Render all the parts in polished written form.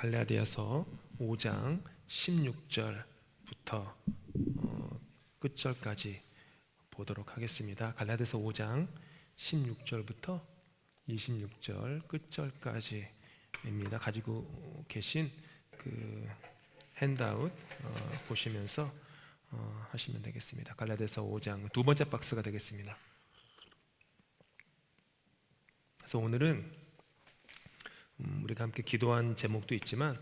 갈라디아서 5장 16절부터 끝절까지 보도록 하겠습니다. 갈라디아서 5장 16절부터 26절 끝절까지입니다. 가지고 계신 그 핸드아웃 보시면서 하시면 되겠습니다. 갈라디아서 5장 두 번째 박스가 되겠습니다. 그래서 오늘은 우리가 함께 기도한 제목도 있지만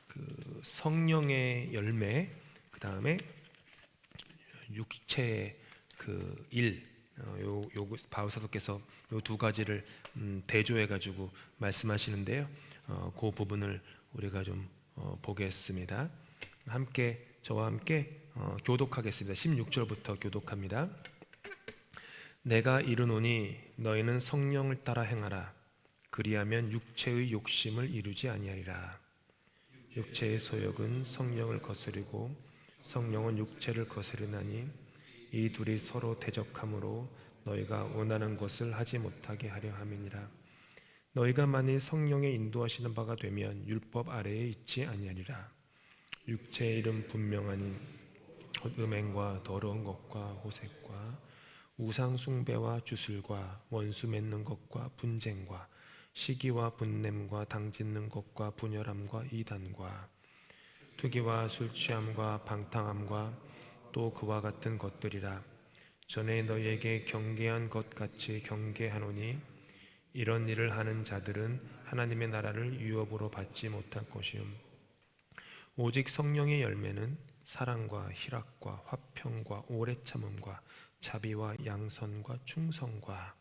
그 성령의 열매, 그 다음에 육체의 그 일, 바울 사도께서 요 두 가지를 대조해 가지고 말씀하시는데요. 그 부분을 우리가 좀 보겠습니다. 함께 저와 함께 교독하겠습니다. 16절부터 교독합니다. 내가 이르노니 너희는 성령을 따라 행하라. 그리하면 육체의 욕심을 이루지 아니하리라. 육체의 소욕은 성령을 거스르고 성령은 육체를 거스르나니 이 둘이 서로 대적하므로 너희가 원하는 것을 하지 못하게 하려 함이니라. 너희가 만일 성령의 인도하시는 바가 되면 율법 아래에 있지 아니하리라. 육체의 일은 분명하니 음행과 더러운 것과 호색과 우상 숭배와 주술과 원수 맺는 것과 분쟁과 시기와 분냄과 당짓는 것과 분열함과 이단과 투기와 술취함과 방탕함과 또 그와 같은 것들이라. 전에 너희에게 경계한 것 같이 경계하노니 이런 일을 하는 자들은 하나님의 나라를 유업으로 받지 못할 것이요 오직 성령의 열매는 사랑과 희락과 화평과 오래 참음과 자비와 양선과 충성과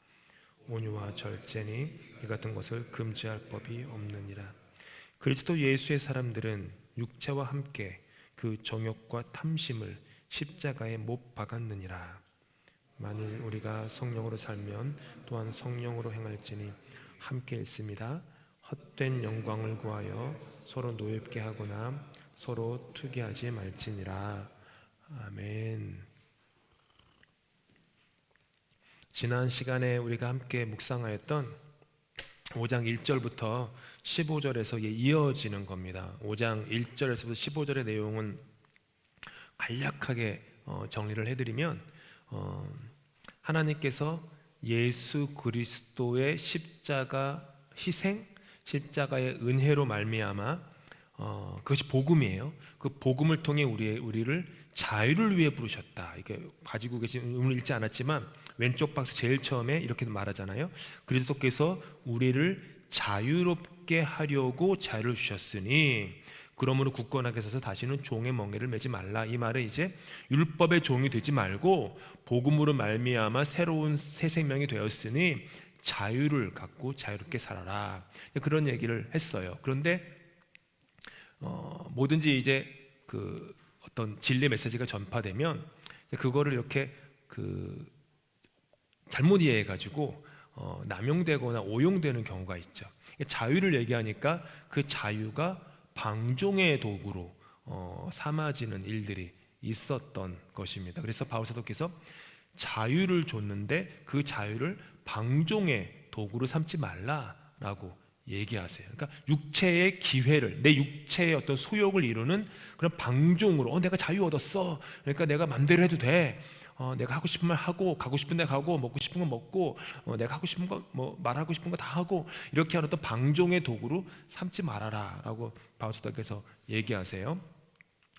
온유와 절제니 이 같은 것을 금지할 법이 없느니라. 그리스도 예수의 사람들은 육체와 함께 그 정욕과 탐심을 십자가에 못 박았느니라. 만일 우리가 성령으로 살면 또한 성령으로 행할지니 함께 있습니다. 헛된 영광을 구하여 서로 노엽게 하거나 서로 투기하지 말지니라. 아멘. 지난 시간에 우리가 함께 묵상하였던 5장 1절부터 15절에서 이어지는 겁니다. 5장 1절에서부터 15절의 내용은 간략하게 정리를 해드리면 하나님께서 예수 그리스도의 십자가 희생, 십자가의 은혜로 말미암아 그것이 복음이에요. 그 복음을 통해 우리를 자유를 위해 부르셨다. 이게 가지고 계신 의문을 읽지 않았지만 왼쪽 박스 제일 처음에 이렇게 말하잖아요. 그리스도께서 우리를 자유롭게 하려고 자유를 주셨으니 그러므로 굳건하게 서서 다시는 종의 멍에를 매지 말라. 이 말은 이제 율법의 종이 되지 말고 복음으로 말미암아 새로운 새 생명이 되었으니 자유를 갖고 자유롭게 살아라. 그런 얘기를 했어요. 그런데 뭐든지 이제 그 어떤 진리 메시지가 전파되면 그거를 이렇게 잘못 이해해가지고 남용되거나 오용되는 경우가 있죠. 자유를 얘기하니까 그 자유가 방종의 도구로 삼아지는 일들이 있었던 것입니다. 그래서 바울 사도께서 자유를 줬는데 그 자유를 방종의 도구로 삼지 말라라고 얘기하세요. 그러니까 육체의 기회를, 내 육체의 어떤 소욕을 이루는 그런 방종으로 내가 자유 얻었어. 그러니까 내가 맘대로 해도 돼. 내가 하고 싶은 말 하고 가고 싶은 데 가고 먹고 싶은 거 먹고 내가 하고 싶은 거 말하고 싶은 거 다 하고 이렇게 하는 어떤 방종의 도구로 삼지 말아라라고 바울 사도께서 얘기하세요.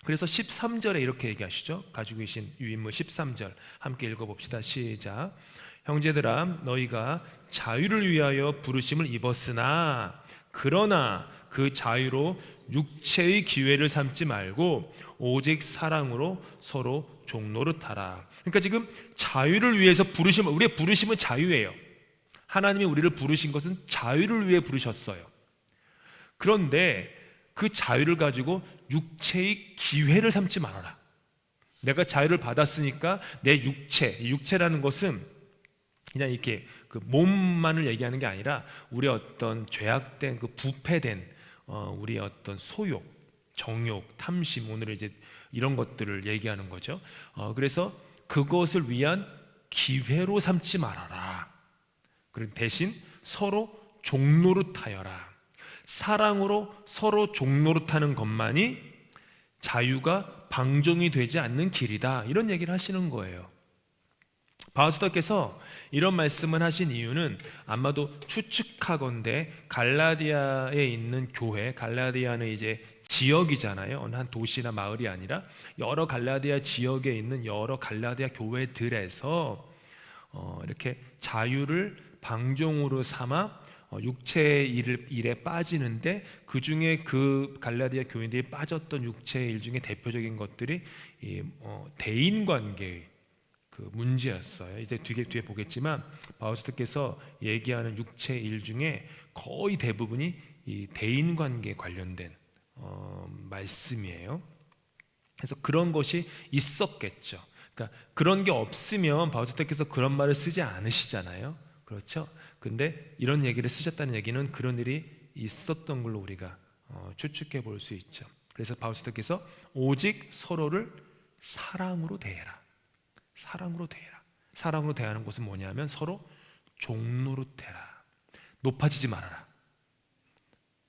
그래서 13절에 이렇게 얘기하시죠. 가지고 계신 유인물 13절 함께 읽어봅시다. 시작. 형제들아 너희가 자유를 위하여 부르심을 입었으나 그러나 그 자유로 육체의 기회를 삼지 말고 오직 사랑으로 서로 종노릇하라. 그러니까 지금 자유를 위해서 우리의 부르심은 자유예요. 하나님이 우리를 부르신 것은 자유를 위해 부르셨어요. 그런데 그 자유를 가지고 육체의 기회를 삼지 말아라. 내가 자유를 받았으니까 내 육체라는 것은 그냥 이렇게 그 몸만을 얘기하는 게 아니라 우리 어떤 죄악된 그 부패된 우리 어떤 소욕, 정욕, 탐심, 오늘 이제 이런 것들을 얘기하는 거죠. 그래서 그것을 위한 기회로 삼지 말아라. 그리고 대신 서로 종노릇하여라. 사랑으로 서로 종노릇하는 것만이 자유가 방종이 되지 않는 길이다, 이런 얘기를 하시는 거예요. 바울사도께서 이런 말씀을 하신 이유는 아마도 추측하건대 갈라디아에 있는 교회, 갈라디아는 이제 지역이잖아요. 어느 한 도시나 마을이 아니라 여러 갈라디아 지역에 있는 여러 갈라디아 교회들에서 이렇게 자유를 방종으로 삼아 육체의 일에 빠지는데, 그 중에 그 갈라디아 교인들이 빠졌던 육체의 일 중에 대표적인 것들이 대인 관계의 그 문제였어요. 이제 뒤에 보겠지만 바울사도께서 얘기하는 육체의 일 중에 거의 대부분이 이 대인 관계에 관련된 말씀이에요. 그래서 그런 것이 있었겠죠. 그러니까 그런 게 없으면 바울사도께서 그런 말을 쓰지 않으시잖아요. 그렇죠? 근데 이런 얘기를 쓰셨다는 얘기는 그런 일이 있었던 걸로 우리가 추측해 볼 수 있죠. 그래서 바울사도께서 오직 서로를 사랑으로 대해라. 사랑으로 대해라. 사랑으로 대하는 것은 뭐냐면 서로 종노릇해라. 높아지지 말아라.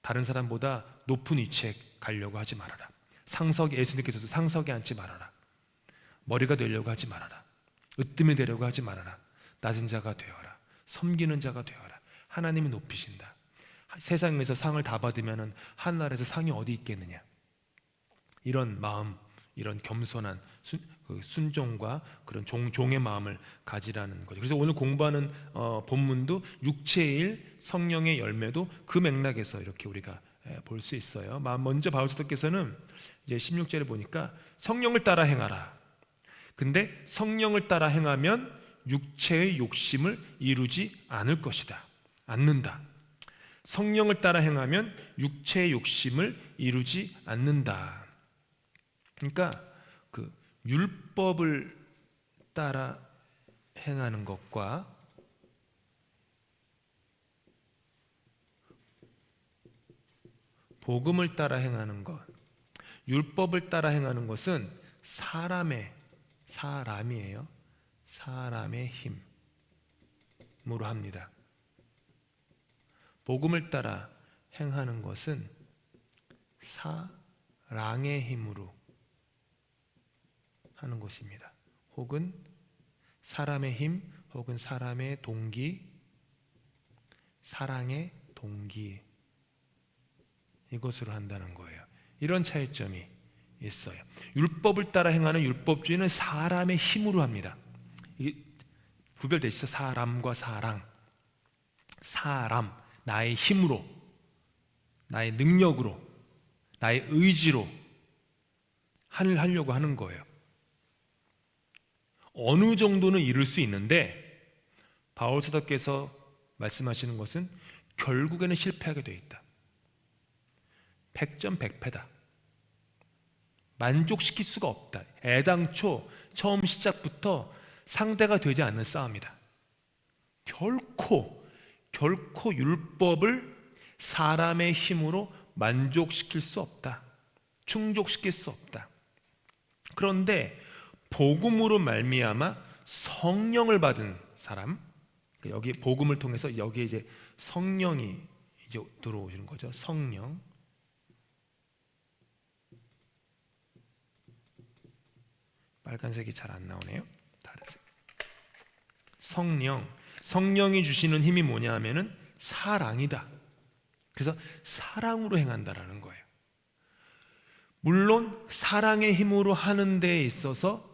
다른 사람보다 높은 위치에 가려고 하지 말아라. 예수님께서도 상석에 앉지 말아라. 머리가 되려고 하지 말아라. 으뜸이 되려고 하지 말아라. 낮은 자가 되어라. 섬기는 자가 되어라. 하나님이 높이신다. 세상에서 상을 다 받으면 하늘나라에서 상이 어디 있겠느냐. 이런 마음, 이런 겸손한 순종과 그런 종의 마음을 가지라는 거죠. 그래서 오늘 공부하는 본문도 육체의 일, 성령의 열매도 그 맥락에서 이렇게 우리가 볼 수 있어요. 먼저 바울사도께서는 이제 16절에 보니까 성령을 따라 행하라. 근데 성령을 따라 행하면 육체의 욕심을 이루지 않을 것이다. 않는다. 성령을 따라 행하면 육체의 욕심을 이루지 않는다. 그러니까 그 율법을 따라 행하는 것과 복음을 따라 행하는 것, 율법을 따라 행하는 것은 사람이에요. 사람의 힘으로 합니다. 복음을 따라 행하는 것은 사랑의 힘으로 하는 것입니다. 혹은 사람의 힘, 혹은 사람의 동기, 사랑의 동기, 이것으로 한다는 거예요. 이런 차이점이 있어요. 율법을 따라 행하는 율법주의는 사람의 힘으로 합니다. 이게 구별되어 있어. 사람과 사랑. 사람, 나의 힘으로, 나의 능력으로, 나의 의지로 하려고 하는 거예요. 어느 정도는 이룰 수 있는데 바울사도께서 말씀하시는 것은 결국에는 실패하게 되어 있다. 100점 100패다. 만족시킬 수가 없다. 애당초 처음 시작부터 상대가 되지 않는 싸움이다. 결코 율법을 사람의 힘으로 만족시킬 수 없다. 충족시킬 수 없다. 그런데 복음으로 말미암아 성령을 받은 사람, 여기 복음을 통해서 여기에 이제 성령이 이제 들어오시는 거죠. 성령. 빨간색이 잘 안 나오네요. 다른색. 성령이 주시는 힘이 뭐냐 하면은 사랑이다. 그래서 사랑으로 행한다라는 거예요. 물론 사랑의 힘으로 하는 데에 있어서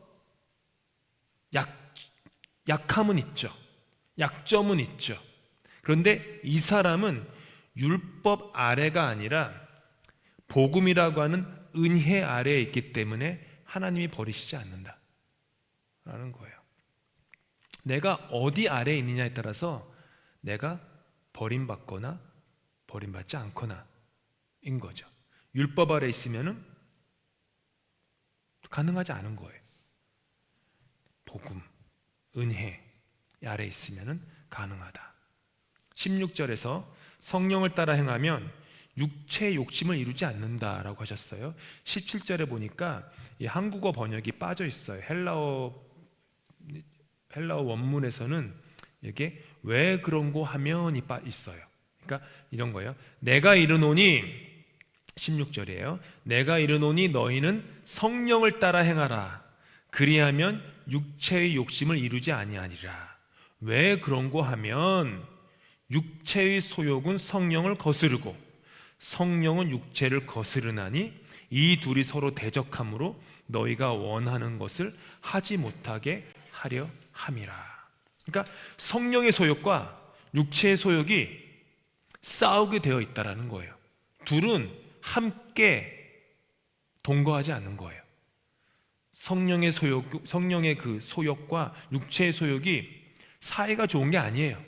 약함은 있죠. 약점은 있죠. 그런데 이 사람은 율법 아래가 아니라 복음이라고 하는 은혜 아래에 있기 때문에 하나님이 버리시지 않는다 라는 거예요. 내가 어디 아래에 있느냐에 따라서 내가 버림받거나 버림받지 않거나 인 거죠. 율법 아래에 있으면은 가능하지 않은 거예요. 복음, 은혜 아래에 있으면은 가능하다. 16절에서 성령을 따라 행하면 육체의 욕심을 이루지 않는다라고 하셨어요. 17절에 보니까 이 한국어 번역이 빠져 있어요. 헬라어 원문에서는 이게 왜 그런 거 하면이 있어요. 그러니까 이런 거예요. 내가 이르노니 16절이에요. 내가 이르노니 너희는 성령을 따라 행하라. 그리하면 육체의 욕심을 이루지 아니하리라. 왜 그런고 하면 육체의 소욕은 성령을 거스르고 성령은 육체를 거스르나니 이 둘이 서로 대적함으로 너희가 원하는 것을 하지 못하게 하려 함이라. 그러니까 성령의 소욕과 육체의 소욕이 싸우게 되어 있다라는 거예요. 둘은 함께 동거하지 않는 거예요. 성령의 그 소욕과 육체의 소욕이 사이가 좋은 게 아니에요.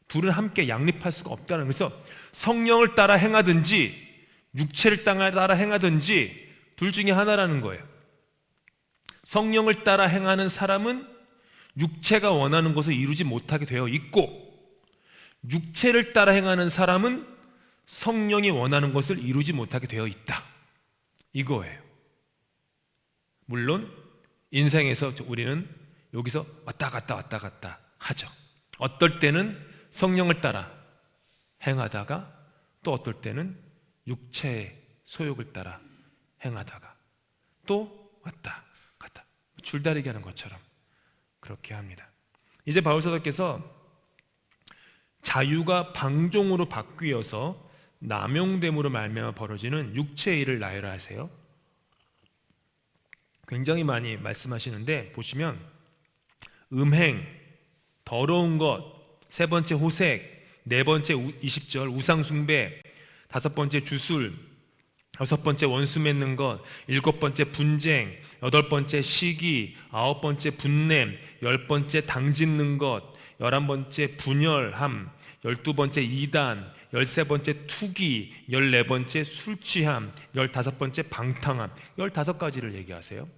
둘은 함께 양립할 수가 없다는. 그래서 성령을 따라 행하든지 육체를 따라 행하든지 둘 중에 하나라는 거예요. 성령을 따라 행하는 사람은 육체가 원하는 것을 이루지 못하게 되어 있고, 육체를 따라 행하는 사람은 성령이 원하는 것을 이루지 못하게 되어 있다, 이거예요. 물론 인생에서 우리는 여기서 왔다 갔다 하죠. 어떨 때는 성령을 따라 행하다가 또 어떨 때는 육체의 소욕을 따라 행하다가 또 왔다 갔다, 줄다리기 하는 것처럼 그렇게 합니다. 이제 바울 사도께서 자유가 방종으로 바뀌어서 남용됨으로 말미암아 벌어지는 육체의 일을 나열하세요. 굉장히 많이 말씀하시는데 보시면 음행, 더러운 것, 세 번째 호색, 네 번째 20절 우상숭배, 다섯 번째 주술, 여섯 번째 원수 맺는 것, 일곱 번째 분쟁, 여덟 번째 시기, 아홉 번째 분냄, 열 번째 당짓는 것, 11번째 분열함, 12번째 이단, 13번째 투기, 14번째 술취함, 15번째 방탕함, 15가지를 얘기하세요.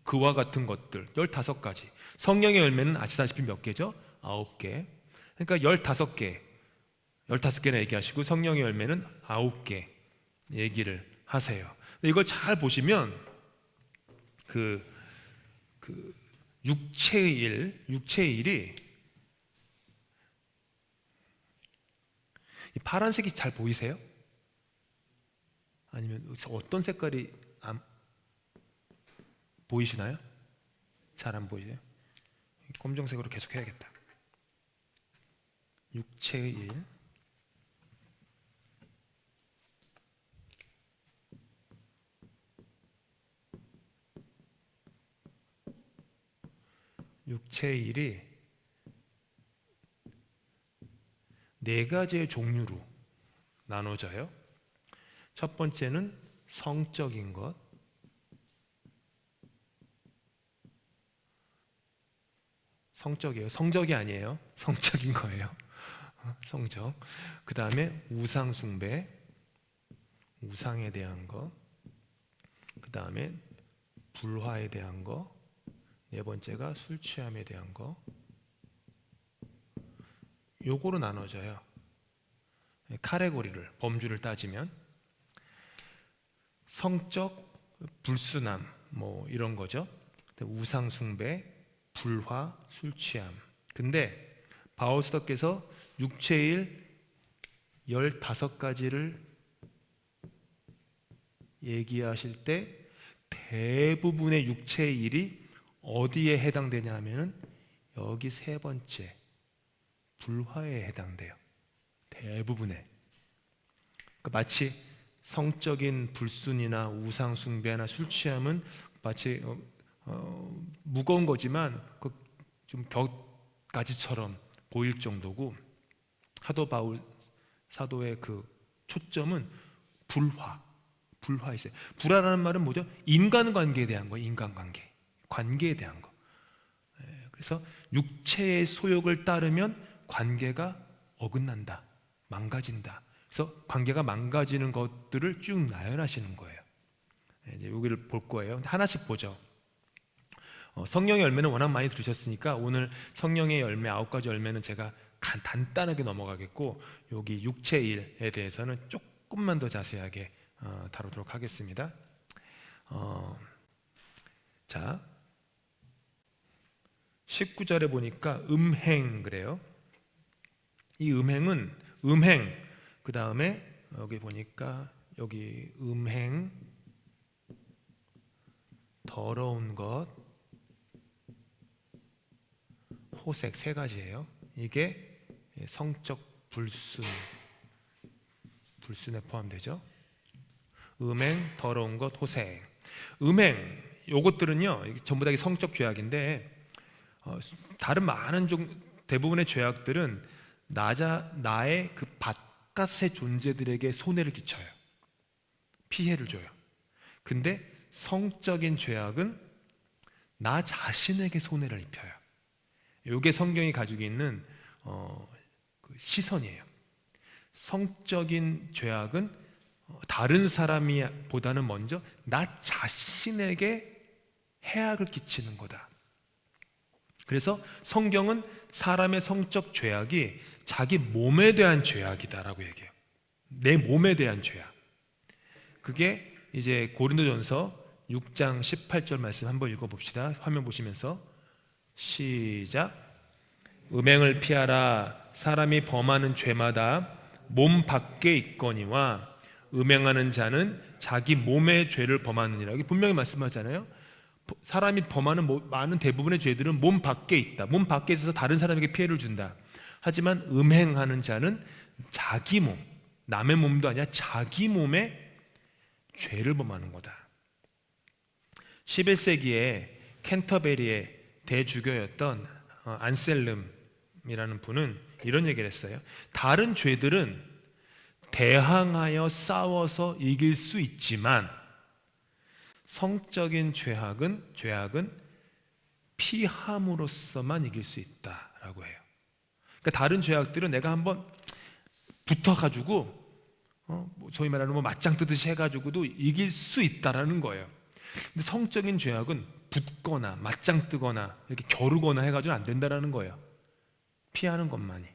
그와 같은 것들 15가지. 성령의 열매는 아시다시피 몇 개죠? 9개. 그러니까 15개나 얘기하시고 성령의 열매는 9개 얘기를 하세요. 이걸 잘 보시면 그 육체의 일이 이 파란색이 잘 보이세요? 아니면 어떤 색깔이 보이시나요? 잘 안 보이세요? 검정색으로 계속 해야겠다. 육체의 일, 육체의 일이 네 가지의 종류로 나눠져요. 첫 번째는 성적인 것, 성적이에요. 성적이 아니에요. 성적인 거예요. 성적. 그 다음에 우상 숭배, 우상에 대한 거. 그 다음에 불화에 대한 거. 네 번째가 술 취함에 대한 거. 요거로 나눠져요. 카테고리를, 범주를 따지면 성적, 불순함 뭐 이런 거죠. 우상 숭배, 불화, 술 취함. 근데 바울 사도께서 육체의 일 15가지를 얘기하실 때 대부분의 육체의 일이 어디에 해당되냐 하면은 여기 세 번째 불화에 해당돼요. 대부분의. 그러니까 마치 성적인 불순이나 우상 숭배나 술 취함은 마치 무거운 거지만 좀 벽가지처럼 보일 정도고, 사도 바울 사도의 그 초점은 불화 있어요. 불화라는 말은 뭐죠? 인간관계에 대한 거예요. 인간관계, 관계에 대한 거. 그래서 육체의 소욕을 따르면 관계가 어긋난다, 망가진다. 그래서 관계가 망가지는 것들을 쭉 나열하시는 거예요. 이제 여기를 볼 거예요. 하나씩 보죠. 성령의 열매는 워낙 많이 들으셨으니까 오늘 성령의 열매 9가지 열매는 제가 간단하게 넘어가겠고, 여기 육체의 일에 대해서는 조금만 더 자세하게 다루도록 하겠습니다. 자, 19절에 보니까 음행 그래요. 이 음행은 음행, 그 다음에 여기 보니까 여기 음행, 더러운 것, 호색 세 가지예요. 이게 성적 불순에 포함되죠. 음행, 더러운 것, 호색. 음행, 요것들은요 전부 다 성적 죄악인데 다른 많은 대부분의 죄악들은 나의 그 바깥의 존재들에게 손해를 끼쳐요. 피해를 줘요. 근데 성적인 죄악은 나 자신에게 손해를 입혀요. 이게 성경이 가지고 있는 그 시선이에요. 성적인 죄악은 다른 사람이 보다는 먼저 나 자신에게 해악을 끼치는 거다. 그래서 성경은 사람의 성적 죄악이 자기 몸에 대한 죄악이다라고 얘기해요. 내 몸에 대한 죄악. 그게 이제 고린도전서 6장 18절 말씀 한번 읽어봅시다. 화면 보시면서 시작. 음행을 피하라. 사람이 범하는 죄마다 몸 밖에 있거니와 음행하는 자는 자기 몸의 죄를 범하느니라. 이게 분명히 말씀하잖아요. 사람이 범하는 많은 대부분의 죄들은 몸 밖에 있다. 몸 밖에 있어서 다른 사람에게 피해를 준다. 하지만 음행하는 자는 자기 몸, 남의 몸도 아니라 자기 몸에 죄를 범하는 거다. 11세기에 캔터베리의 대주교였던 안셀름이라는 분은 이런 얘기를 했어요. 다른 죄들은 대항하여 싸워서 이길 수 있지만 성적인 죄악은 피함으로써만 이길 수 있다라고 해요. 그러니까 다른 죄악들은 내가 한번 붙어가지고 소위 말하는 맞짱 뜨듯이 해가지고도 이길 수 있다라는 거예요. 근데 성적인 죄악은 붙거나 맞짱 뜨거나 이렇게 겨루거나 해가지고는 안 된다라는 거예요. 피하는 것만이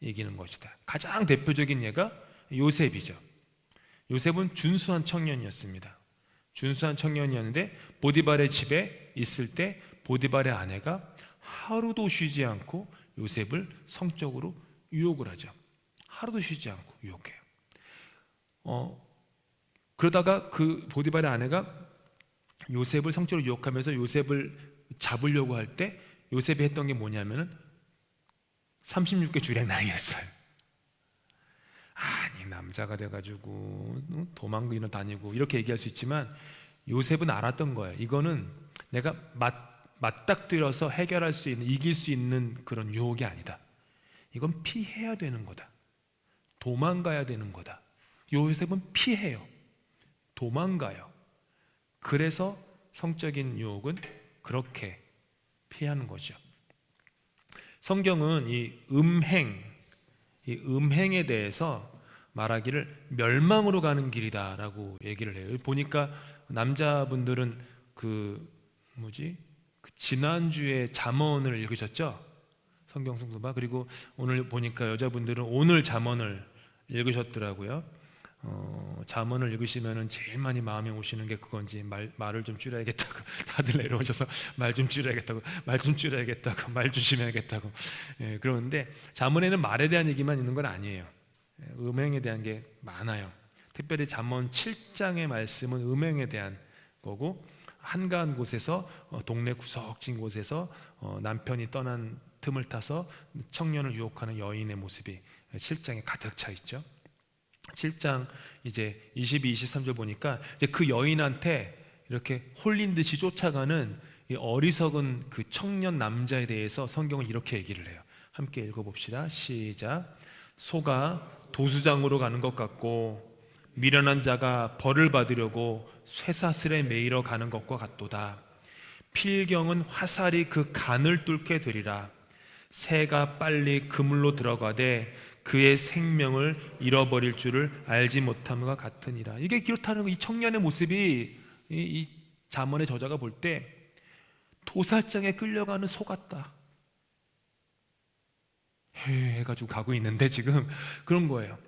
이기는 것이다. 가장 대표적인 예가 요셉이죠. 요셉은 준수한 청년이었습니다. 준수한 청년이었는데 보디발의 집에 있을 때 보디발의 아내가 하루도 쉬지 않고 요셉을 성적으로 유혹을 하죠. 하루도 쉬지 않고 유혹해요. 그러다가 그 보디발의 아내가 요셉을 성적으로 유혹하면서 요셉을 잡으려고 할 때 요셉이 했던 게 뭐냐면은 36개 줄의 나이였어요. 아니 남자가 돼가지고 도망이나 다니고 이렇게 얘기할 수 있지만 요셉은 알았던 거예요. 이거는 내가 맞닥뜨려서 해결할 수 있는, 이길 수 있는 그런 유혹이 아니다. 이건 피해야 되는 거다. 도망가야 되는 거다. 요셉은 피해요. 도망가요. 그래서 성적인 유혹은 그렇게 피하는 거죠. 성경은 이 음행에 대해서 말하기를 멸망으로 가는 길이다라고 얘기를 해요. 보니까 남자분들은 그 지난주에 잠언을 읽으셨죠? 성경 성도봐. 그리고 오늘 보니까 여자분들은 오늘 잠언을 읽으셨더라고요. 잠언을 읽으시면은 제일 많이 마음에 오시는 게 그건지 말을 좀 줄여야겠다고 다들 내려오셔서 말 좀 줄여야겠다고 말 조심해야겠다고 그러는데 잠언에는 말에 대한 얘기만 있는 건 아니에요. 음행에 대한 게 많아요. 특별히 잠언 7장의 말씀은 음행에 대한 거고 한가한 곳에서 동네 구석진 곳에서 남편이 떠난 틈을 타서 청년을 유혹하는 여인의 모습이 7장에 가득 차 있죠. 7장 이제 22, 23절 보니까 이제 그 여인한테 이렇게 홀린 듯이 쫓아가는 이 어리석은 그 청년 남자에 대해서 성경은 이렇게 얘기를 해요. 함께 읽어봅시다. 시작. 소가 도수장으로 가는 것 같고 미련한 자가 벌을 받으려고 쇠사슬에 매이러 가는 것과 같도다. 필경은 화살이 그 간을 뚫게 되리라. 새가 빨리 그물로 들어가되 그의 생명을 잃어버릴 줄을 알지 못함과 같으니라. 이게 그렇다는 거. 이 청년의 모습이 이 잠언의 저자가 볼 때 도살장에 끌려가는 소 같다 해가지고 가고 있는데 지금 그런 거예요.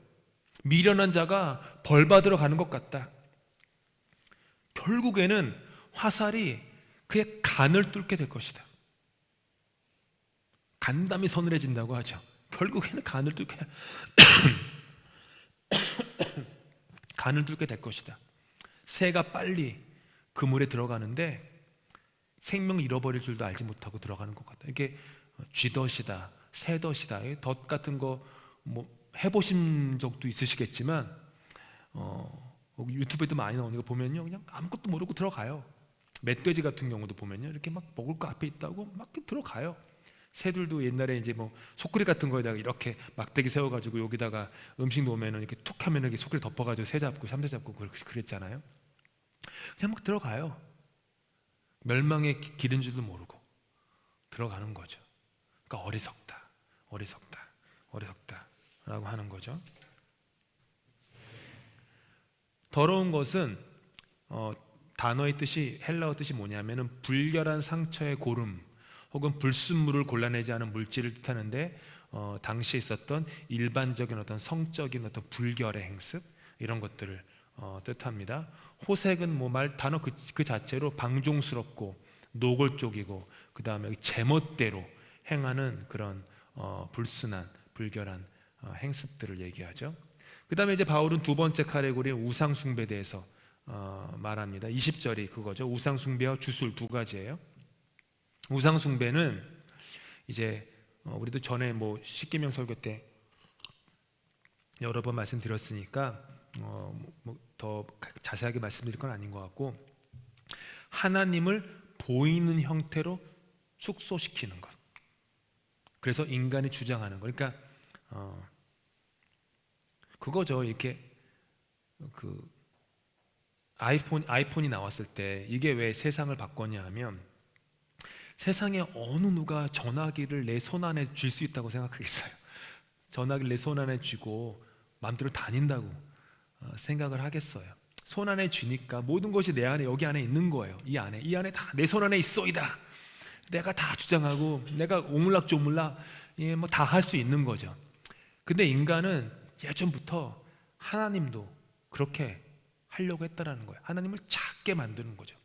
미련한 자가 벌 받으러 가는 것 같다. 결국에는 화살이 그의 간을 뚫게 될 것이다. 간담이 서늘해진다고 하죠. 결국에는 간을 뚫게 될 것이다. 새가 빨리 그물에 들어가는데 생명 잃어버릴 줄도 알지 못하고 들어가는 것 같다. 이게 쥐덫이다, 새덫이다. 덫 같은 거 뭐 해보신 적도 있으시겠지만 유튜브에도 많이 나오는 거 보면요, 그냥 아무것도 모르고 들어가요. 멧돼지 같은 경우도 보면요, 이렇게 막 먹을 거 앞에 있다고 막 들어가요. 새들도 옛날에 이제 뭐 소쿠리 같은 거에다가 이렇게 막대기 세워가지고 여기다가 음식 놓으면은 이렇게 툭 하면은 이렇게 소쿠리 덮어가지고 새 잡고 참새 잡고 그랬잖아요. 그냥 막 들어가요. 멸망의 길인 줄도 모르고 들어가는 거죠. 그러니까 어리석다라고 하는 거죠. 더러운 것은 단어의 뜻이, 헬라어 뜻이 뭐냐면은 불결한 상처의 고름 혹은 불순물을 골라내지 않은 물질을 뜻하는데 당시에 있었던 일반적인 어떤 성적인 어떤 불결의 행습, 이런 것들을 뜻합니다. 호색은 뭐 단어 그 자체로 방종스럽고 노골적이고 그 다음에 제멋대로 행하는 그런 불순한 불결한 행습들을 얘기하죠. 그 다음에 이제 바울은 두 번째 카테고리 우상 숭배에 대해서 말합니다. 20절이 그거죠. 우상 숭배와 주술 두 가지예요. 우상 숭배는 이제 우리도 전에 뭐 십계명 설교 때 여러 번 말씀드렸으니까 뭐 더 자세하게 말씀드릴 건 아닌 것 같고, 하나님을 보이는 형태로 축소시키는 것. 그래서 인간이 주장하는 거. 그러니까 그거죠. 이렇게 그 아이폰이 나왔을 때 이게 왜 세상을 바꿨냐 하면, 세상에 어느 누가 전화기를 내 손 안에 쥘 수 있다고 생각하겠어요? 전화기를 내 손 안에 쥐고 마음대로 다닌다고 생각을 하겠어요? 손 안에 쥐니까 모든 것이 내 안에, 여기 안에 있는 거예요. 이 안에 다 내 손 안에 있어이다. 내가 다 주장하고 내가 오물락조물락 뭐 다 할 수 있는 거죠. 근데 인간은 예전부터 하나님도 그렇게 하려고 했다라는 거예요. 하나님을 작게 만드는 거죠.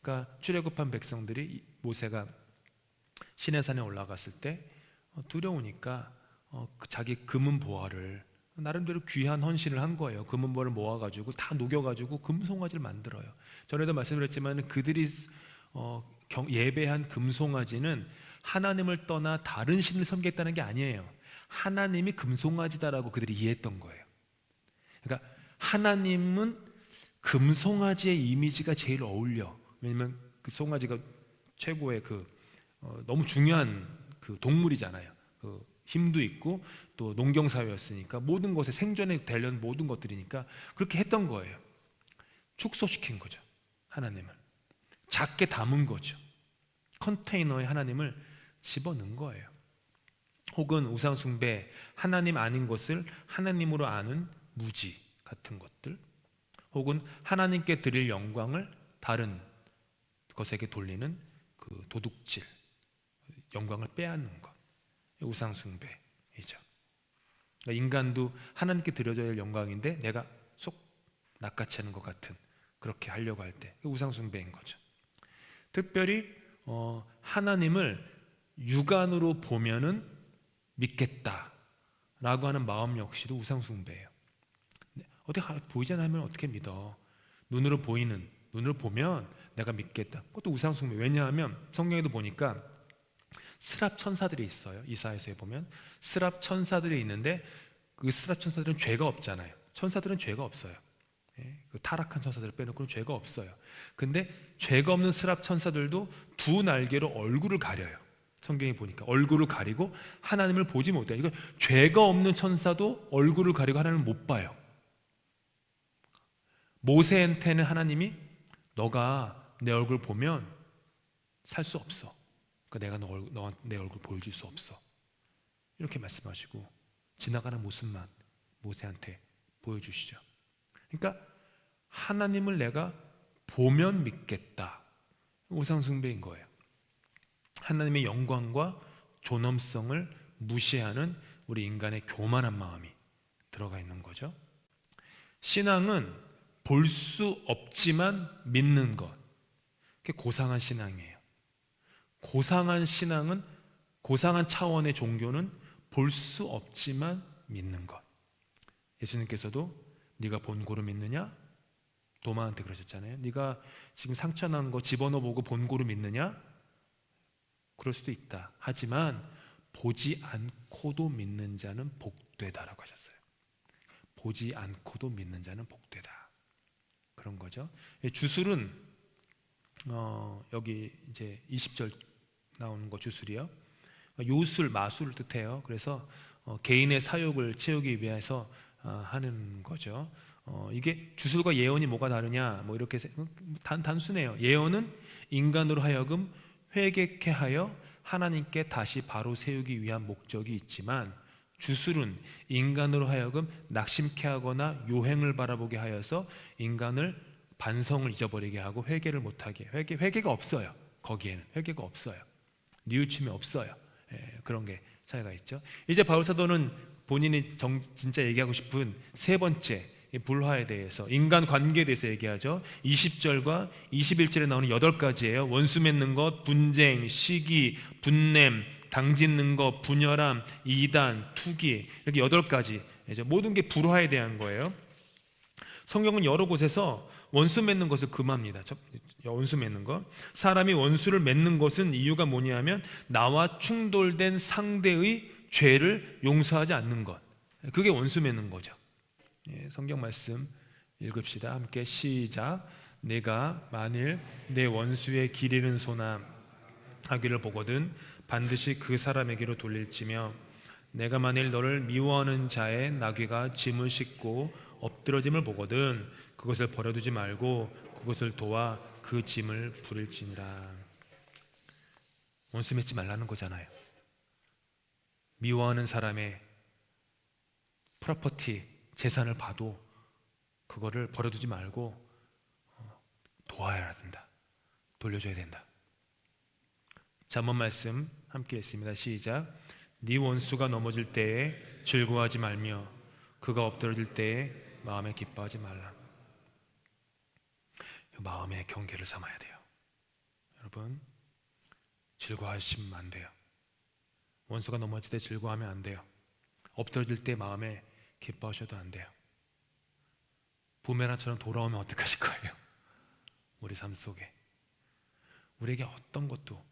그러니까 출애굽한 백성들이 모세가 시내산에 올라갔을 때 두려우니까 자기 금은 보화를 나름대로 귀한 헌신을 한 거예요. 금은 보화를 모아가지고 다 녹여가지고 금송아지를 만들어요. 전에도 말씀드렸지만 그들이 예배한 금송아지는 하나님을 떠나 다른 신을 섬겼다는 게 아니에요. 하나님이 금송아지다라고 그들이 이해했던 거예요. 그러니까 하나님은 금송아지의 이미지가 제일 어울려. 왜냐면 그 송아지가 최고의 너무 중요한 동물이잖아요. 힘도 있고 또 농경사회였으니까 모든 것에 생존에 되려는 모든 것들이니까 그렇게 했던 거예요. 축소시킨 거죠. 하나님을 작게 담은 거죠. 컨테이너에 하나님을 집어넣은 거예요. 혹은 우상숭배, 하나님 아닌 것을 하나님으로 아는 무지 같은 것들, 혹은 하나님께 드릴 영광을 다른 것에게 돌리는 도둑질, 영광을 빼앗는 것, 우상숭배이죠. 그러니까 인간도 하나님께 드려져야 할 영광인데 내가 쏙 낚아채는 것 같은, 그렇게 하려고 할 때 우상숭배인 거죠. 특별히 하나님을 육안으로 보면은 믿겠다라고 하는 마음 역시도 우상숭배예요. 어떻게 보이지 않으면 어떻게 믿어? 눈으로 보면 내가 믿겠다. 그것도 우상숭배. 왜냐하면 성경에도 보니까 스랍 천사들이 있어요. 이사야서에 보면 스랍 천사들이 있는데 그 스랍 천사들은 죄가 없잖아요. 천사들은 죄가 없어요. 그 타락한 천사들을 빼놓고는 죄가 없어요. 근데 죄가 없는 스랍 천사들도 두 날개로 얼굴을 가려요. 성경에 보니까 얼굴을 가리고 하나님을 보지 못해요. 이거 죄가 없는 천사도 얼굴을 가리고 하나님을 못 봐요. 모세한테는 하나님이 너가 내 얼굴 보면 살 수 없어. 그러니까 내가 내 얼굴 보여줄 수 없어. 이렇게 말씀하시고 지나가는 모습만 모세한테 보여주시죠. 그러니까 하나님을 내가 보면 믿겠다. 우상숭배인 거예요. 하나님의 영광과 존엄성을 무시하는 우리 인간의 교만한 마음이 들어가 있는 거죠. 신앙은 볼 수 없지만 믿는 것, 그게 고상한 신앙이에요. 고상한 신앙은, 고상한 차원의 종교는 볼 수 없지만 믿는 것. 예수님께서도 네가 본고로 믿느냐? 도마한테 그러셨잖아요. 네가 지금 상처난 거 집어넣어 보고 본고로 믿느냐? 그럴 수도 있다. 하지만 보지 않고도 믿는 자는 복되다라고 하셨어요. 보지 않고도 믿는 자는 복되다. 그런 거죠. 주술은 여기 이제 20절 나오는 거 주술이요. 요술, 마술을 뜻해요. 그래서 개인의 사욕을 채우기 위해서 하는 거죠. 이게 주술과 예언이 뭐가 다르냐? 뭐 이렇게 단순해요. 예언은 인간으로 하여금 회개케 하여 하나님께 다시 바로 세우기 위한 목적이 있지만, 주술은 인간으로 하여금 낙심케 하거나 요행을 바라보게 하여서 인간을 반성을 잊어버리게 하고 회개를 못하게. 회개가 없어요. 거기에는 회개가 없어요. 뉘우침이 없어요. 그런 게 차이가 있죠. 이제 바울 사도는 본인이 진짜 얘기하고 싶은 세 번째 불화에 대해서, 인간 관계에 대해서 얘기하죠. 20절과 21절에 나오는 8가지예요. 원수 맺는 것, 분쟁, 시기, 분냄, 당짓는 것, 분열함, 이단, 투기, 이렇게 8가지 모든 게 불화에 대한 거예요. 성경은 여러 곳에서 원수 맺는 것을 금합니다. 원수 맺는 것. 사람이 원수를 맺는 것은 이유가 뭐냐면 나와 충돌된 상대의 죄를 용서하지 않는 것. 그게 원수 맺는 거죠. 성경 말씀 읽읍시다. 함께 시작. 내가 만일 내 원수의 길 잃은 소나 하기를 보거든 반드시 그 사람에게로 돌릴지며, 내가 만일 너를 미워하는 자의 나귀가 짐을 싣고 엎드러짐을 보거든 그것을 버려두지 말고 그것을 도와 그 짐을 부릴지니라. 원수 맺지 말라는 거잖아요. 미워하는 사람의 프로퍼티, 재산을 봐도 그거를 버려두지 말고 도와야 된다. 돌려줘야 된다. 잠언 말씀 함께 했습니다. 시작. 네 원수가 넘어질 때에 즐거워하지 말며 그가 엎드러질 때에 마음에 기뻐하지 말라. 마음의 경계를 삼아야 돼요. 여러분, 즐거워하시면 안 돼요. 원수가 넘어질 때 즐거워하면 안 돼요. 엎드러질 때 마음에 기뻐하셔도 안 돼요. 부메랑처럼 돌아오면 어떡하실 거예요? 우리 삶 속에 우리에게 어떤 것도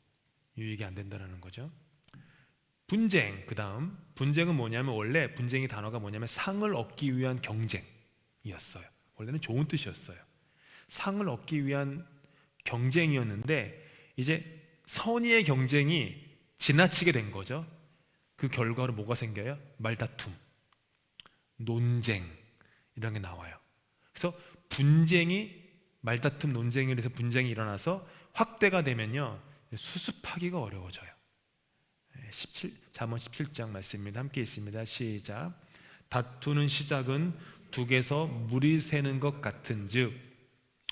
유익이 안 된다는 거죠. 분쟁, 그 다음 분쟁은 뭐냐면, 원래 분쟁이 단어가 뭐냐면 상을 얻기 위한 경쟁이었어요. 원래는 좋은 뜻이었어요. 상을 얻기 위한 경쟁이었는데 이제 선의의 경쟁이 지나치게 된 거죠. 그 결과로 뭐가 생겨요? 말다툼, 논쟁 이런 게 나와요. 그래서 분쟁이, 말다툼, 논쟁에 대해서 분쟁이 일어나서 확대가 되면요 수습하기가 어려워져요. 잠언 17장 말씀입니다. 함께 있습니다. 시작. 다투는 시작은 둑에서 물이 새는 것 같은즉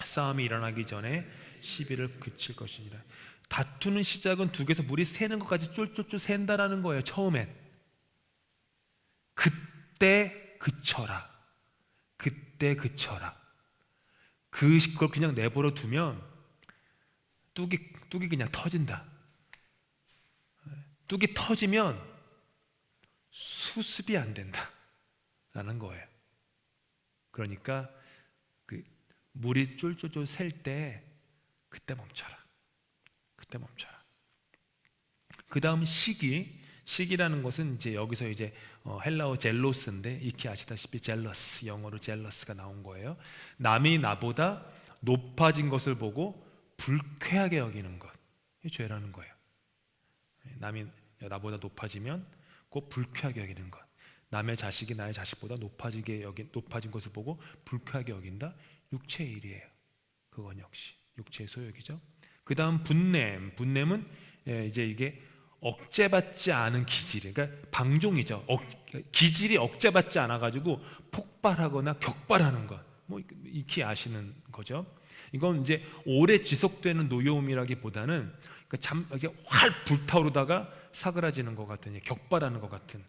싸움이 일어나기 전에 시비를 그칠 것이니라. 다투는 시작은 둑에서 물이 새는 것까지 쫄쫄쫄 샌다라는 거예요. 처음엔 그때 그쳐라. 그때 그쳐라. 그걸 그냥 내버려 두면 뚝이 그냥 터진다. 뚝이 터지면 수습이 안 된다 라는 거예요. 그러니까 그 물이 쫄쫄쫄 셀 때 그때 멈춰라. 그때 멈춰라. 그 다음 시기라는 것은 이제 여기서 이제 헬라어 젤로스인데, 익히 아시다시피 젤러스, 영어로 젤러스가 나온 거예요. 남이 나보다 높아진 것을 보고 불쾌하게 여기는 것, 이 죄라는 거예요. 남이 나보다 높아지면 꼭 불쾌하게 여기는 것. 남의 자식이 나의 자식보다 높아진 것을 보고 불쾌하게 여긴다. 육체의 일이에요. 그건 역시 육체의 소욕이죠. 그 다음 분냄은 이제 이게 억제받지 않은 기질, 그러니까 방종이죠. 기질이 억제받지 않아가지고 폭발하거나 격발하는 것, 뭐 익히 아시는 거죠. 이건 이제 오래 지속되는 노여움이라기보다는 이렇게 활 불타오르다가 사그라지는 것 같은, 격발하는 것 같은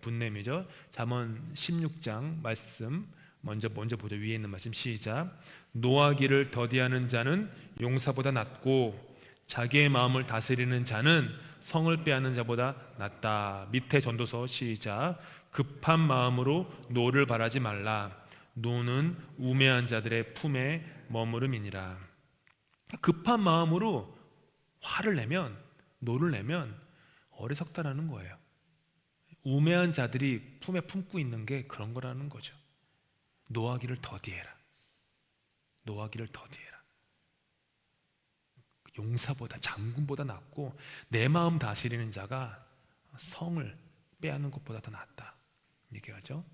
분냄이죠. 잠언 16장 말씀 먼저 보죠. 위에 있는 말씀 시작. 노하기를 더디하는 자는 용사보다 낫고 자기의 마음을 다스리는 자는 성을 빼앗는 자보다 낫다. 밑에 전도서 시작. 급한 마음으로 노를 바라지 말라. 노는 우매한 자들의 품에 머무름이니라. 급한 마음으로 화를 내면, 노를 내면 어리석다라는 거예요. 우매한 자들이 품에 품고 있는 게 그런 거라는 거죠. 노하기를 더디해라. 노하기를 더디해라. 용사보다, 장군보다 낫고 내 마음 다스리는 자가 성을 빼앗는 것보다 더 낫다 얘기하죠.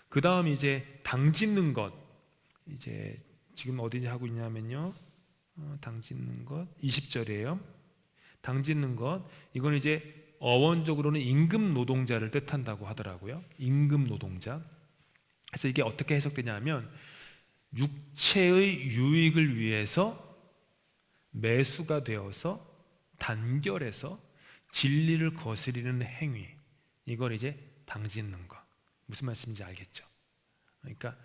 그 다음 이제 당짓는 것, 이제 지금 어디에 하고 있냐면요, 당짓는 것 20절이에요. 당짓는 것, 이건 이제 어원적으로는 임금 노동자를 뜻한다고 하더라고요. 임금 노동자. 그래서 이게 어떻게 해석되냐면 육체의 유익을 위해서 매수가 되어서 단결해서 진리를 거스리는 행위, 이걸 이제 당짓는 것. 무슨 말씀인지 알겠죠? 그러니까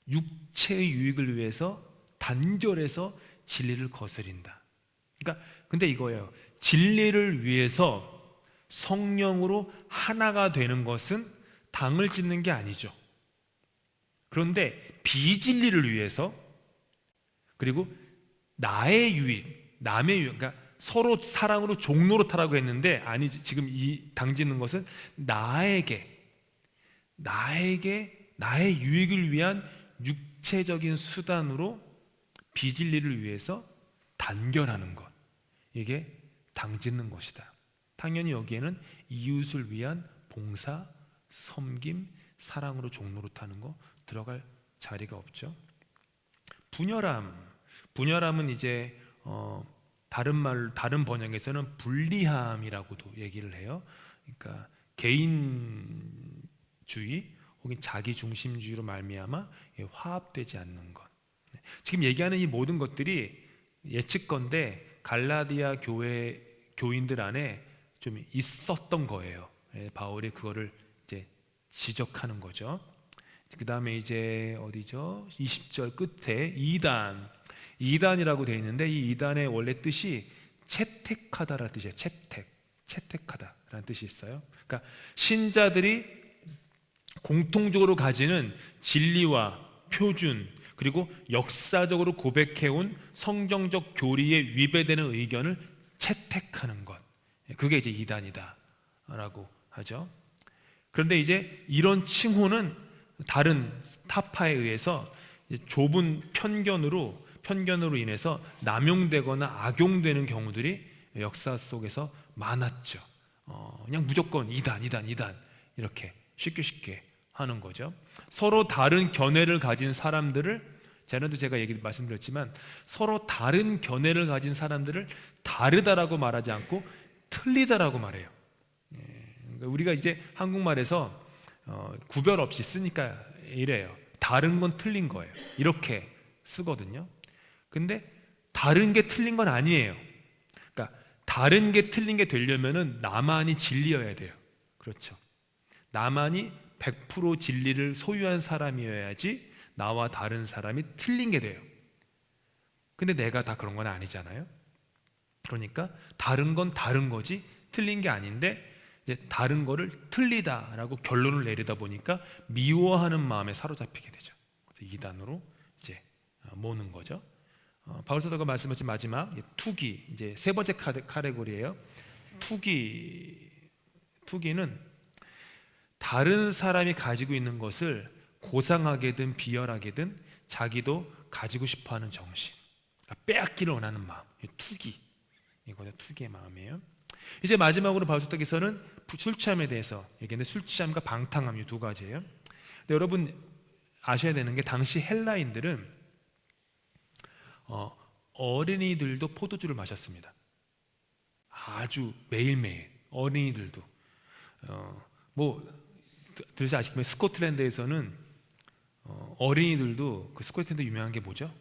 육체의 유익을 위해서 단결해서 진리를 거스린다. 그러니까 근데 이거예요. 진리를 위해서 성령으로 하나가 되는 것은 당을 짓는 게 아니죠. 그런데 비진리를 위해서, 그리고 나의 유익, 남의 유익, 그러니까 서로 사랑으로 종노릇하라고 했는데 아니, 지금 이 당짓는 것은 나에게 나의 유익을 위한 육체적인 수단으로 비진리를 위해서 단결하는 것, 이게 당짓는 것이다. 당연히 여기에는 이웃을 위한 봉사, 섬김, 사랑으로 종노릇하는 거 들어갈 자리가 없죠. 분열함은 이제 다른 번역에서는 불리함이라고도 얘기를 해요. 그러니까 개인주의 혹은 자기중심주의로 말미암아 화합되지 않는 것. 지금 얘기하는 이 모든 것들이 예측건데 갈라디아 교회 교인들 안에 좀 있었던 거예요. 바울이 그거를 이제 지적하는 거죠. 그 다음에 이제 어디죠? 20절 끝에 이단이라고 되어 있는데 이 이단의 원래 뜻이 채택하다라는 뜻이에요. 채택하다라는 뜻이 있어요. 그러니까 신자들이 공통적으로 가지는 진리와 표준, 그리고 역사적으로 고백해온 성경적 교리에 위배되는 의견을 채택하는 것, 그게 이제 이단이다라고 하죠. 그런데 이제 이런 칭호는 다른 타파에 의해서 좁은 편견으로 인해서 남용되거나 악용되는 경우들이 역사 속에서 많았죠. 그냥 무조건 이단 이렇게 쉽게 하는 거죠. 서로 다른 견해를 가진 사람들을, 전에도 제가 말씀드렸지만 서로 다른 견해를 가진 사람들을 다르다라고 말하지 않고 틀리다라고 말해요. 그러니까 우리가 이제 한국말에서 구별 없이 쓰니까 이래요. 다른 건 틀린 거예요. 이렇게 쓰거든요. 근데 다른 게 틀린 건 아니에요. 그러니까 다른 게 틀린 게 되려면은 나만이 진리여야 돼요. 그렇죠. 나만이 100% 진리를 소유한 사람이어야지 나와 다른 사람이 틀린 게 돼요. 근데 내가 다 그런 건 아니잖아요. 그러니까 다른 건 다른 거지 틀린 게 아닌데 이제 다른 거를 틀리다라고 결론을 내리다 보니까 미워하는 마음에 사로잡히게 되죠. 그래서 이단으로 이제 모는 거죠. 바울 사도가 말씀하신 마지막 투기, 이제 세 번째 카테고리예요. 투기는 다른 사람이 가지고 있는 것을 고상하게든 비열하게든 자기도 가지고 싶어하는 정신, 빼앗기를 원하는 마음, 투기, 이거죠. 투기의 마음이에요. 이제 마지막으로 바울 사도께서는 술 취함에 대해서 얘기했는데, 술 취함과 방탕함, 이 두 가지예요. 근데 여러분 아셔야 되는 게 당시 헬라인들은 어린이들도 포도주를 마셨습니다. 아주 매일매일 어린이들도 들으시 아시겠지만 스코틀랜드에서는 어린이들도, 그 스코틀랜드 유명한 게 뭐죠?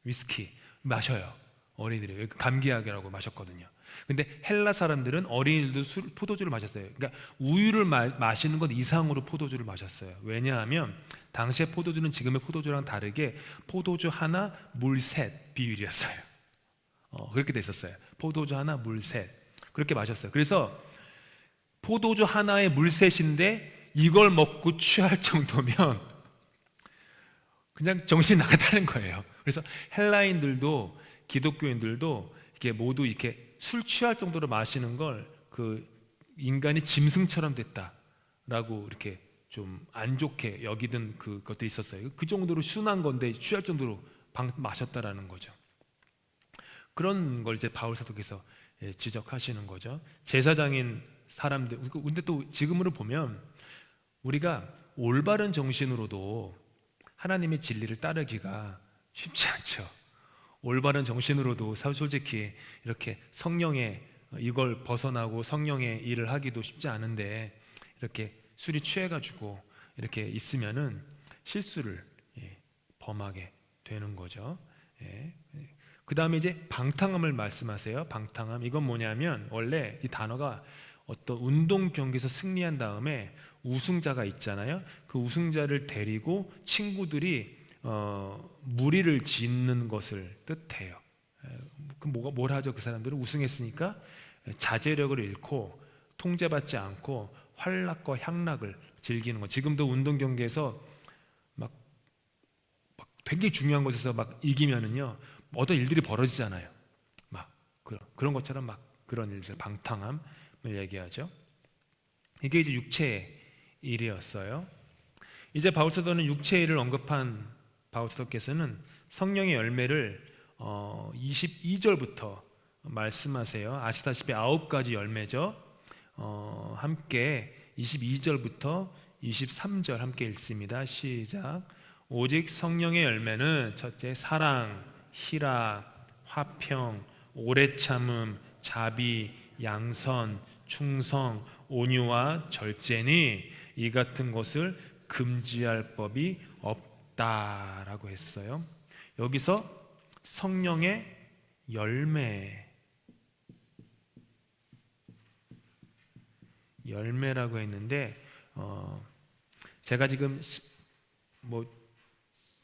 위스키 마셔요. 어린이들이 감기약이라고 마셨거든요. 근데 헬라 사람들은 어린이들도 포도주를 마셨어요. 그러니까 우유를 마시는 것 이상으로 포도주를 마셨어요. 왜냐하면 당시의 포도주는 지금의 포도주랑 다르게 포도주 하나 물 셋 비율이었어요. 그렇게 돼 있었어요. 포도주 하나, 물 셋. 그렇게 마셨어요. 그래서 포도주 하나에 물 셋인데 이걸 먹고 취할 정도면 그냥 정신이 나갔다는 거예요. 그래서 헬라인들도 기독교인들도 이렇게 모두 이렇게 술 취할 정도로 마시는 걸 그 인간이 짐승처럼 됐다라고 이렇게 좀 안 좋게 여기던 그것도 있었어요. 그 정도로 순한 건데 취할 정도로 마셨다라는 거죠. 그런 걸 이제 바울 사도께서 지적하시는 거죠. 제사장인 사람들, 근데 또 지금으로 보면 우리가 올바른 정신으로도 하나님의 진리를 따르기가 쉽지 않죠. 올바른 정신으로도 솔직히 이렇게 성령의 이걸 벗어나고 성령의 일을 하기도 쉽지 않은데 이렇게 술이 취해가지고 이렇게 있으면은 실수를 범하게 되는 거죠. 그 다음에 이제 방탕함을 말씀하세요. 방탕함, 이건 뭐냐면 원래 이 단어가 어떤 운동 경기에서 승리한 다음에 우승자가 있잖아요. 그 우승자를 데리고 친구들이 무리를 짓는 것을 뜻해요. 뭘 하죠? 그 사람들은 우승했으니까 자제력을 잃고 통제받지 않고 활락과 향락을 즐기는 거. 지금도 운동 경기에서 막 되게 중요한 곳에서 막 이기면은요 어떤 일들이 벌어지잖아요. 막 그런 것처럼 막 그런 일들, 방탕함을 얘기하죠. 이게 이제 육체의 일이었어요. 이제 바울 사도는 육체의 일을 언급한 바울 사도께서는 성령의 열매를 22절부터 말씀하세요. 아시다시피 9가지 열매죠. 함께 22절부터 23절 함께 읽습니다. 시작. 오직 성령의 열매는 첫째 사랑, 희락, 화평, 오래 참음, 자비, 양선, 충성, 온유와 절제니 이 같은 것을 금지할 법이 없다라고 했어요. 여기서 성령의 열매라고 했는데 제가 지금 뭐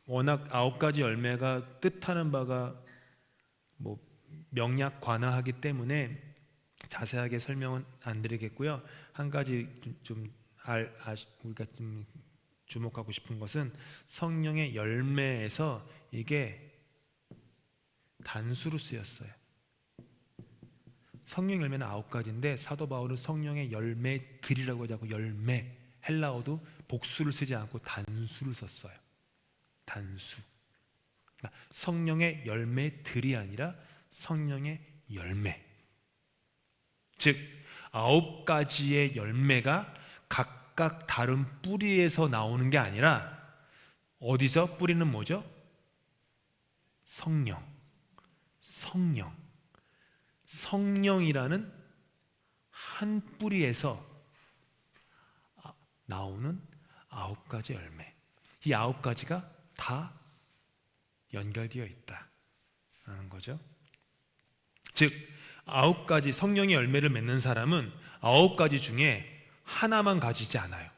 워낙 9가지 열매가 뜻하는 바가 뭐 명약 관화하기 때문에 자세하게 설명은 안 드리겠고요. 한 가지 우리가 좀 주목하고 싶은 것은 성령의 열매에서 이게 단수로 쓰였어요. 성령 열매는 9가지인데 사도 바울은 성령의 열매들이라고 하지 않고 열매, 헬라어도 복수를 쓰지 않고 단수를 썼어요. 단수. 성령의 열매들이 아니라 성령의 열매. 즉 9가지의 열매가 각각 다른 뿌리에서 나오는 게 아니라 어디서? 뿌리는 뭐죠? 성령이라는 한 뿌리에서 나오는 9가지 열매. 이 9가지가 다 연결되어 있다는 거죠. 즉 9가지 성령의 열매를 맺는 사람은 9가지 중에 하나만 가지지 않아요.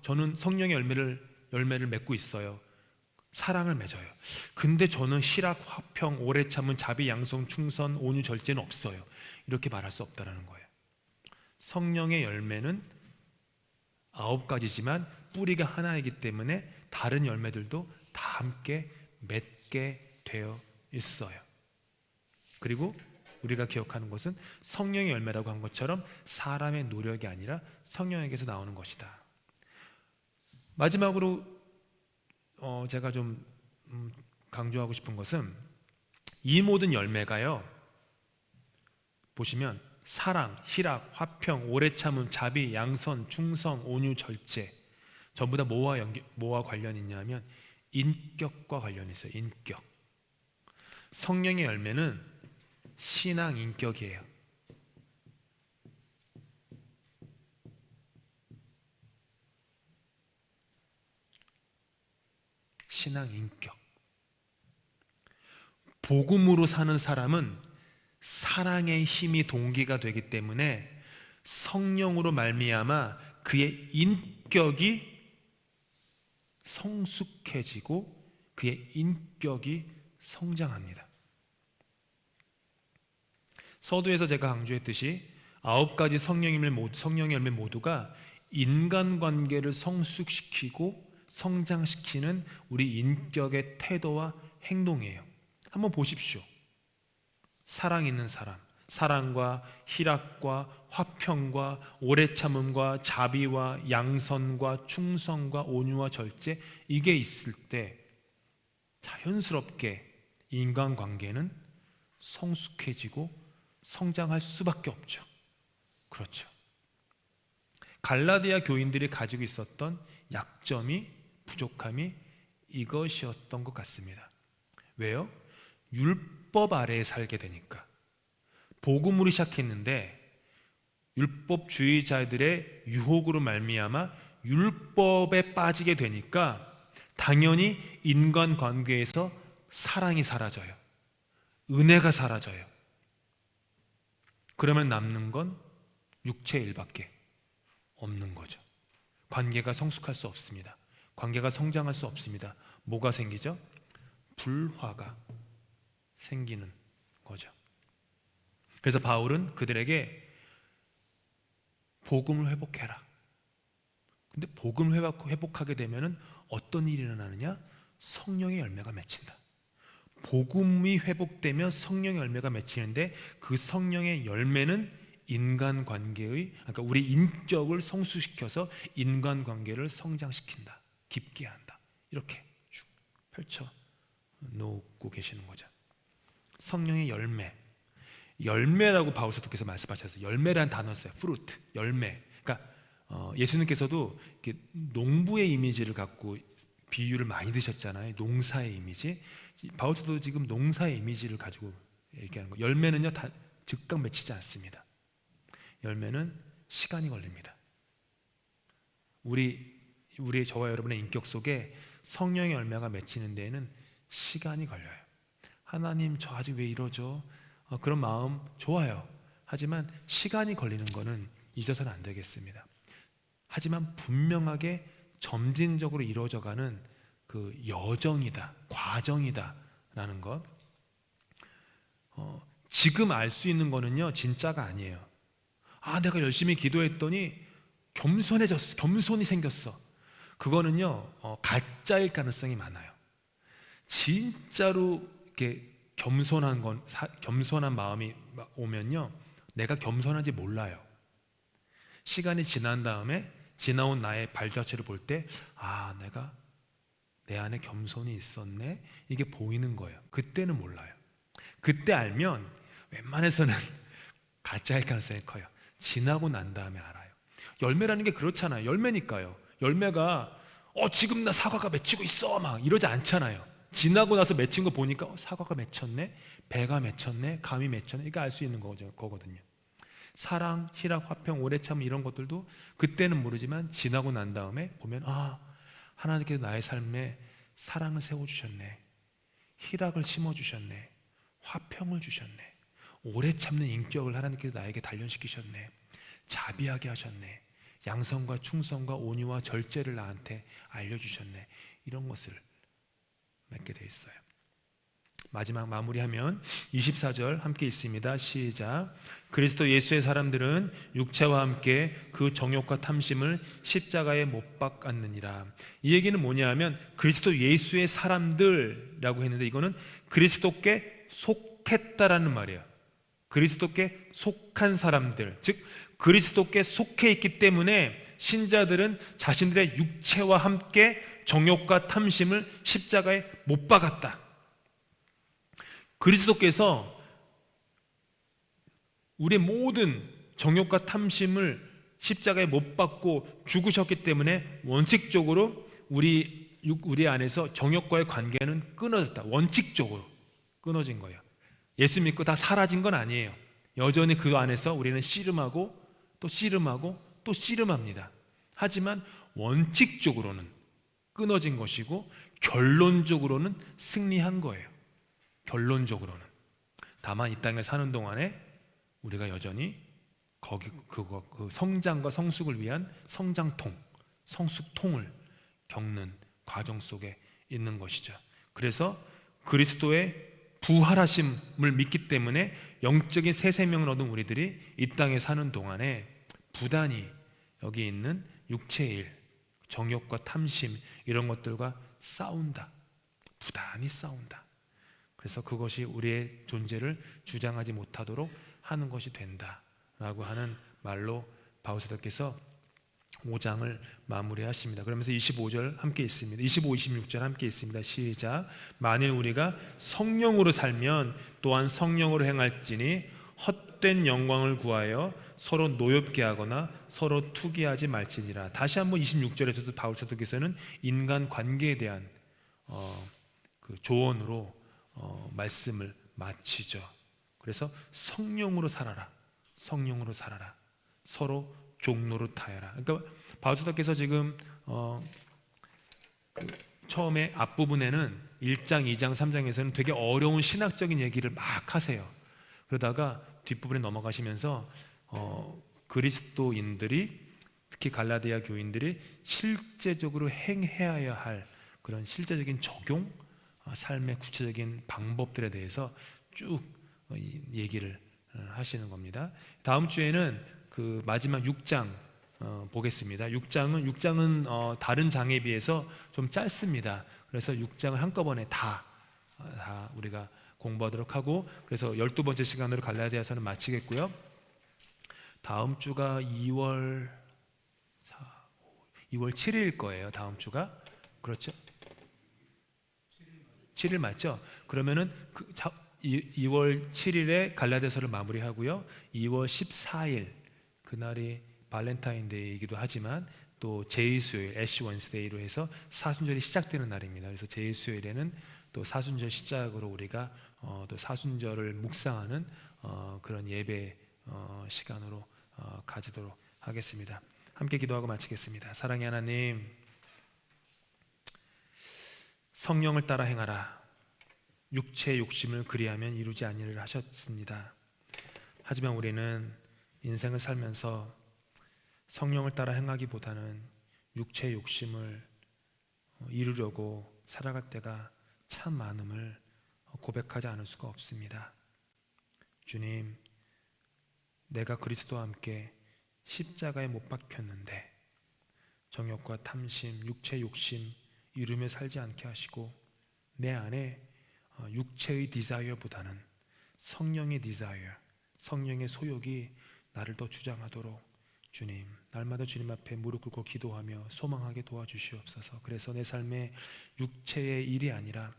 저는 성령의 열매를 맺고 있어요. 사랑을 맺어요. 근데 저는 희락, 화평, 오래 참은, 자비, 양성, 충성, 온유, 절제는 없어요. 이렇게 말할 수 없다는 거예요. 성령의 열매는 9가지지만 뿌리가 하나이기 때문에 다른 열매들도 다 함께 맺게 되어 있어요. 그리고 우리가 기억하는 것은 성령의 열매라고 한 것처럼 사람의 노력이 아니라 성령에게서 나오는 것이다. 마지막으로 제가 좀 강조하고 싶은 것은 이 모든 열매가요, 보시면 사랑, 희락, 화평, 오래 참음, 자비, 양선, 충성, 온유, 절제 전부 다 뭐와 관련이 있냐면 인격과 관련이 있어요. 인격. 성령의 열매는 신앙 인격이에요. 신앙 인격. 복음으로 사는 사람은 사랑의 힘이 동기가 되기 때문에 성령으로 말미암아 그의 인격이 성숙해지고 그의 인격이 성장합니다. 서두에서 제가 강조했듯이 9가지 성령의 열매 모두가 인간관계를 성숙시키고 성장시키는 우리 인격의 태도와 행동이에요. 한번 보십시오. 사랑 있는 사람, 사랑과 희락과 화평과 오래 참음과 자비와 양선과 충성과 온유와 절제, 이게 있을 때 자연스럽게 인간관계는 성숙해지고 성장할 수밖에 없죠. 그렇죠. 갈라디아 교인들이 가지고 있었던 약점이, 부족함이 이것이었던 것 같습니다. 왜요? 율법 아래에 살게 되니까. 복음으로 시작했는데 율법주의자들의 유혹으로 말미암아 율법에 빠지게 되니까 당연히 인간관계에서 사랑이 사라져요. 은혜가 사라져요. 그러면 남는 건 육체의 일밖에 없는 거죠. 관계가 성숙할 수 없습니다. 관계가 성장할 수 없습니다. 뭐가 생기죠? 불화가 생기는 거죠. 그래서 바울은 그들에게 복음을 회복해라. 근데 복음을 회복하게 되면 어떤 일이 일어나느냐? 성령의 열매가 맺힌다. 복음이 회복되면 성령의 열매가 맺히는데 그 성령의 열매는 인간관계의, 그러니까 우리 인격을 성숙시켜서 인간관계를 성장시킨다. 깊게 한다. 이렇게 쭉 펼쳐 놓고 계시는 거죠. 성령의 열매. 열매라고 바울 사도께서 말씀하셨어요. 열매라는 단어 써요. fruit, 열매. 그러니까 예수님께서도 이렇게 농부의 이미지를 갖고 비유를 많이 드셨잖아요. 농사의 이미지. 바울 사도도 지금 농사의 이미지를 가지고 얘기하는 거예요. 열매는요 다 즉각 맺히지 않습니다. 열매는 시간이 걸립니다. 우리의 저와 여러분의 인격 속에 성령의 열매가 맺히는 데에는 시간이 걸려요. 하나님 저 아직 왜 이러죠? 그런 마음 좋아요. 하지만 시간이 걸리는 거는 잊어서는 안 되겠습니다. 하지만 분명하게 점진적으로 이루어져가는 그 여정이다, 과정이다 라는 것. 지금 알 수 있는 거는요 진짜가 아니에요. 내가 열심히 기도했더니 겸손이 생겼어. 그거는요 가짜일 가능성이 많아요. 진짜로 이렇게 겸손한 마음이 오면요 내가 겸손한지 몰라요. 시간이 지난 다음에 지나온 나의 발자취를 볼 때 내가 내 안에 겸손이 있었네, 이게 보이는 거예요. 그때는 몰라요. 그때 알면 웬만해서는 가짜일 가능성이 커요. 지나고 난 다음에 알아요. 열매라는 게 그렇잖아요. 열매니까요. 열매가 지금 나 사과가 맺히고 있어 막 이러지 않잖아요. 지나고 나서 맺힌 거 보니까 사과가 맺혔네, 배가 맺혔네, 감이 맺혔네, 이거 알 수 있는 거거든요. 사랑, 희락, 화평, 오래 참 이런 것들도 그때는 모르지만 지나고 난 다음에 보면 하나님께서 나의 삶에 사랑을 세워주셨네, 희락을 심어주셨네, 화평을 주셨네, 오래 참는 인격을 하나님께서 나에게 단련시키셨네, 자비하게 하셨네, 양성과 충성과 온유와 절제를 나한테 알려주셨네, 이런 것을 맺게 돼 있어요. 마지막 마무리하면 24절 함께 있습니다. 시작. 그리스도 예수의 사람들은 육체와 함께 그 정욕과 탐심을 십자가에 못 박았느니라. 이 얘기는 뭐냐 하면 그리스도 예수의 사람들이라고 했는데 이거는 그리스도께 속했다라는 말이에요. 그리스도께 속한 사람들, 즉 그리스도께 속해 있기 때문에 신자들은 자신들의 육체와 함께 정욕과 탐심을 십자가에 못 박았다. 그리스도께서 우리의 모든 정욕과 탐심을 십자가에 못 박고 죽으셨기 때문에 원칙적으로 우리 안에서 정욕과의 관계는 끊어졌다. 원칙적으로 끊어진 거예요. 예수 믿고 다 사라진 건 아니에요. 여전히 그 안에서 우리는 씨름하고 또 씨름하고 또 씨름합니다. 하지만 원칙적으로는 끊어진 것이고 결론적으로는 승리한 거예요. 결론적으로는. 다만 이 땅에 사는 동안에 우리가 여전히 그 성장과 성숙을 위한 성숙통을 겪는 과정 속에 있는 것이죠. 그래서 그리스도의 부활하심을 믿기 때문에 영적인 새 생명을 얻은 우리들이 이 땅에 사는 동안에 부단히 여기 있는 육체의 일, 정욕과 탐심 이런 것들과 싸운다. 부단히 싸운다. 그래서 그것이 우리의 존재를 주장하지 못하도록 하는 것이 된다라고 하는 말로 바울사도께서 5장을 마무리하십니다. 그러면서 25절 함께 있습니다. 25, 26절 함께 있습니다. 시작. 만일 우리가 성령으로 살면 또한 성령으로 행할지니 헛된 영광을 구하여 서로 노엽게 하거나 서로 투기하지 말지니라. 다시 한번 26절에서도 바울사도께서는 인간 관계에 대한 그 조언으로 말씀을 마치죠. 그래서 성령으로 살아라. 성령으로 살아라. 서로 종노릇하여라. 그러니까 바울사도께서 지금 처음에 앞부분에는 1장, 2장, 3장에서는 되게 어려운 신학적인 얘기를 막 하세요. 그러다가 뒷부분에 넘어가시면서 그리스도인들이, 특히 갈라디아 교인들이 실제적으로 행해야 할 그런 실제적인 적용, 삶의 구체적인 방법들에 대해서 쭉 얘기를 하시는 겁니다. 다음 주에는 그 마지막 6장 보겠습니다. 6장은 다른 장에 비해서 좀 짧습니다. 그래서 6장을 한꺼번에 다 우리가 공부하도록 하고, 그래서 12번째 시간으로 갈라디아서는 마치겠고요. 다음 주가 2월 7일일 거예요. 다음 주가. 그렇죠? 7일 맞죠? 그러면은 2월 7일에 갈라디아서를 마무리하고요. 2월 14일 그날이 발렌타인데이이기도 하지만 또 제2수요일 애쉬 원스데이로 해서 사순절이 시작되는 날입니다. 그래서 제2수요일에는 또 사순절 시작으로 우리가 또 사순절을 묵상하는 그런 예배 시간으로 가지도록 하겠습니다. 함께 기도하고 마치겠습니다. 사랑의 하나님, 성령을 따라 행하라. 육체의 욕심을 그리하면 이루지 아니를 하셨습니다. 하지만 우리는 인생을 살면서 성령을 따라 행하기보다는 육체의 욕심을 이루려고 살아갈 때가 참 많음을 고백하지 않을 수가 없습니다. 주님, 내가 그리스도와 함께 십자가에 못 박혔는데 정욕과 탐심, 육체의 욕심 이루며 살지 않게 하시고 내 안에 육체의 디자이어보다는 성령의 디자이어, 성령의 소욕이 나를 더 주장하도록 주님, 날마다 주님 앞에 무릎 꿇고 기도하며 소망하게 도와주시옵소서. 그래서 내 삶에 육체의 일이 아니라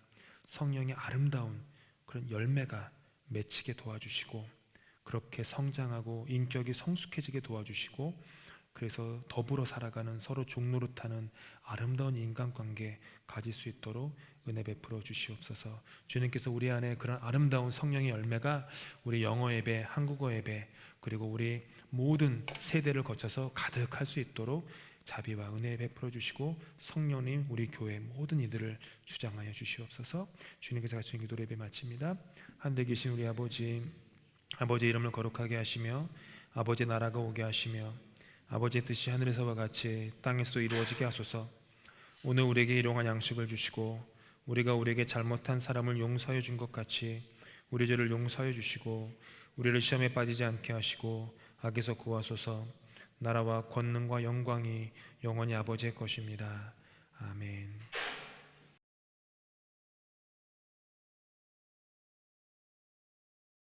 성령의 아름다운 그런 열매가 맺히게 도와주시고, 그렇게 성장하고 인격이 성숙해지게 도와주시고, 그래서 더불어 살아가는 서로 종노릇하는 아름다운 인간관계 가질 수 있도록 은혜 베풀어 주시옵소서. 주님께서 우리 안에 그런 아름다운 성령의 열매가 우리 영어 예배, 한국어 예배, 그리고 우리 모든 세대를 거쳐서 가득할 수 있도록 자비와 은혜 베풀어 주시고, 성령님 우리 교회 모든 이들을 주장하여 주시옵소서. 주님께서 가르치는 기도 예배 마칩니다. 하늘에 계신 우리 아버지 이름을 거룩하게 하시며 아버지의 나라가 오게 하시며 아버지의 뜻이 하늘에서와 같이 땅에서도 이루어지게 하소서. 오늘 우리에게 일용할 양식을 주시고 우리가 우리에게 잘못한 사람을 용서해 준 것 같이 우리 죄를 용서해 주시고 우리를 시험에 빠지지 않게 하시고 악에서 구하소서. 나라와 권능과 영광이 영원히 아버지의 것입니다. 아멘.